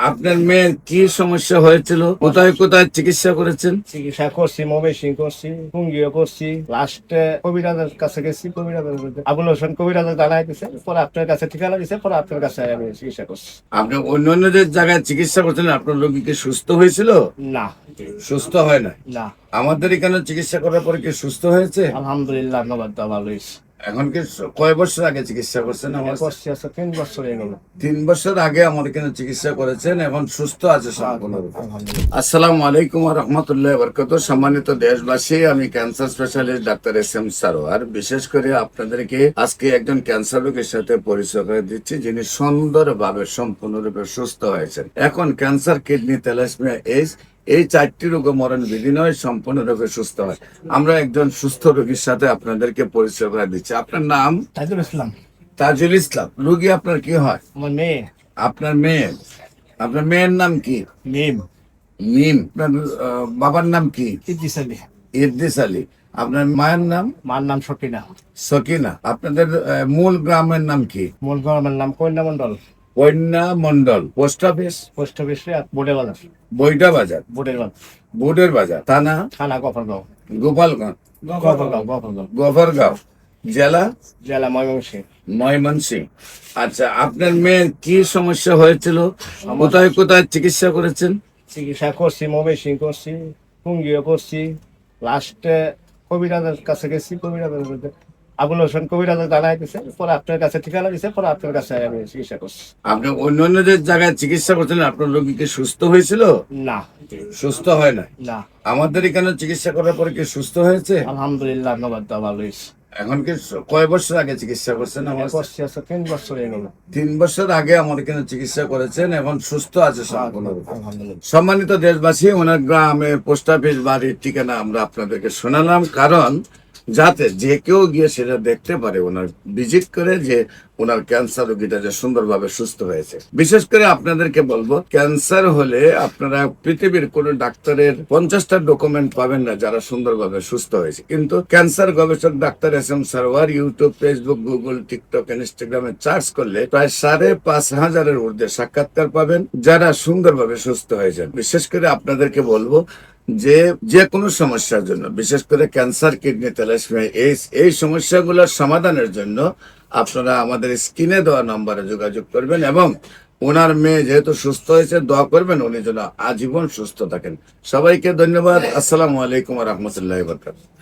আপনার মেয়ের কি সমস্যা হয়েছিল, কোথায় কোথায় চিকিৎসা করেছেন? চিকিৎসা করছি, ময়মনসিং করছি, টুঙ্গিও করছি, লাস্টে কবিরাজের কাছে গেছি। কবিরাজের আবুল হোসেন কবিরাজের জানাই দিছে, পরে আপনার কাছে ঠিকানা দিছে, পরে আপনার কাছে আমি চিকিৎসা করছি। আপনি অন্য অন্য যে জায়গায় চিকিৎসা করছিলেন, আপনার রোগী কি সুস্থ হয়েছিল? না, সুস্থ হয় না। না, আমাদের এখানে চিকিৎসা করার পরে কি সুস্থ হয়েছে? আলহামদুলিল্লাহ, ধন্যবাদ, ভালো হয়েছে। এখন কি কয় বছর আগে চিকিৎসা করছেন? আমার করছি আছে 3 বছর হয়ে গেল। 3 বছর আগে আমার এখানে চিকিৎসা করেছেন, এখন সুস্থ আছে সম্পূর্ণরূপে। আলহামদুলিল্লাহ। আসসালামু আলাইকুম ওয়া রাহমাতুল্লাহি ওয়া বারাকাতুহু। সম্মানিত দেশবাসী, আমি cancer specialist doctor SM. Sarwar. বিশেষ করে আপনাদেরকে আজকে একজন ক্যান্সার রোগীর সাথে পরিচয় করে দিচ্ছি, যিনি সুন্দরভাবে সম্পূর্ণরূপে সুস্থ হয়েছেন। এখন ক্যান্সার, কিডনি, থ্যালাসেমিয়া, এইডস এই 4টি রোগে মরণ বিধি নয়, সম্পূর্ণরূপে সুস্থ হয়। আমরা একজন সুস্থ রোগীর সাথে আপনাদেরকে পরিচয় করে দিচ্ছি। আপনার নাম? তাজুল ইসলাম। তাজুল ইসলাম। রোগী আপনার কি হয়? আমার মেয়ে আপনার মেয়ে। আপনার মেয়ের নাম কি? মিম মিম। আপনার বাবার নাম কি? ইদ্রিস আলী। ইদ্রিস আলী। আপনার মায়ের নাম? মার নাম সকিনা। সকিনা। আপনাদের মূল গ্রামের নাম কি? মূল গ্রামের নাম কন্যা মন্ডল। কন্যা মন্ডল। Post office? পোস্ট অফিসে বোর্ডের বাজার। বইটা বাজার। বোর্ডের বাজার। বোর্ডের বাজার। থানা? থানা গফরগাঁও। গোপালগঞ্জ। গফরগাঁও। গফরগাঁও। জেলা? জেলা ময়মনসিং। ময়মনসিংহ। আচ্ছা, আপনার মেয়ের কি সমস্যা হয়েছিল, কোথায় কোথায় চিকিৎসা করেছেন? চিকিৎসা করছি, ময়মনসিং করছি, টুঙ্গিও করছি, লাস্টে কবিরাজের কাছে গেছি। কবিরাজের আবুল হোসেন কবিরাজের জানাই দিছে, পরে আপনার কাছে ঠিকানা দিছে, পরে আপনার কাছে আমি চিকিৎসা করছি। আপনি অন্য অন্য যে জায়গায় চিকিৎসা করছিলেন, আপনার রোগী কি সুস্থ হয়েছিল? না, সুস্থ হয় না। না, আমাদের এখানে চিকিৎসা করার পরে কি সুস্থ হয়েছে? আলহামদুলিল্লাহ, ধন্যবাদ, ভালো হয়েছে। এখন কি কয় বছর আগে চিকিৎসা করছেন? আমার করছি আছে 3 বছর হয়ে গেল। 3 বছর আগে আমার এখানে চিকিৎসা করেছেন, এখন সুস্থ আছে সম্পূর্ণরূপে। আলহামদুলিল্লাহ। সম্মানিত দেশবাসী, ওনার গ্রামে, পোস্ট অফিস, বাড়ির ঠিকানা আমরা আপনাদেরকে শোনালাম, কারণ যাতে যে কেউ গিয়ে সেটা দেখতে পারে, ওনার ভিজিট করে, যে ওনার ক্যান্সার রোগীটা যে সুন্দরভাবে সুস্থ হয়েছে। বিশেষ করে আপনাদেরকে বলবো, ক্যান্সার হলে আপনারা পৃথিবীর কোন ডাক্তারের 50টা ডকুমেন্ট পাবেন না যারা সুন্দরভাবে সুস্থ হয়েছে, কিন্তু ক্যান্সার গবেষক doctor SM. Sarwar YouTube, Facebook, Google, TikTok, ইনস্টাগ্রামে সার্চ করলে প্রায় 5,500-এর ঊর্ধ্বে সাক্ষাৎকার পাবেন যারা সুন্দরভাবে সুস্থ হয়েছেন। বিশেষ করে আপনাদেরকে বলবো যে কোনো সমস্যার জন্য, বিশেষ করে ক্যান্সার, কিডনি, থ্যালাসেমিয়া, এইডস এই সমস্যাগুলোর সমাধানের জন্য আপনারা আমাদের স্ক্রিনে দেওয়া নম্বরে যোগাযোগ করবেন, এবং ওনার মেয়ে যেহেতু সুস্থ হয়েছে, দোয়া করবেন উনি যেন আজীবন সুস্থ থাকেন। সবাইকে ধন্যবাদ। আসসালামু আলাইকুম ওয়া রাহমাতুল্লাহি ওয়া বারাকাতুহু।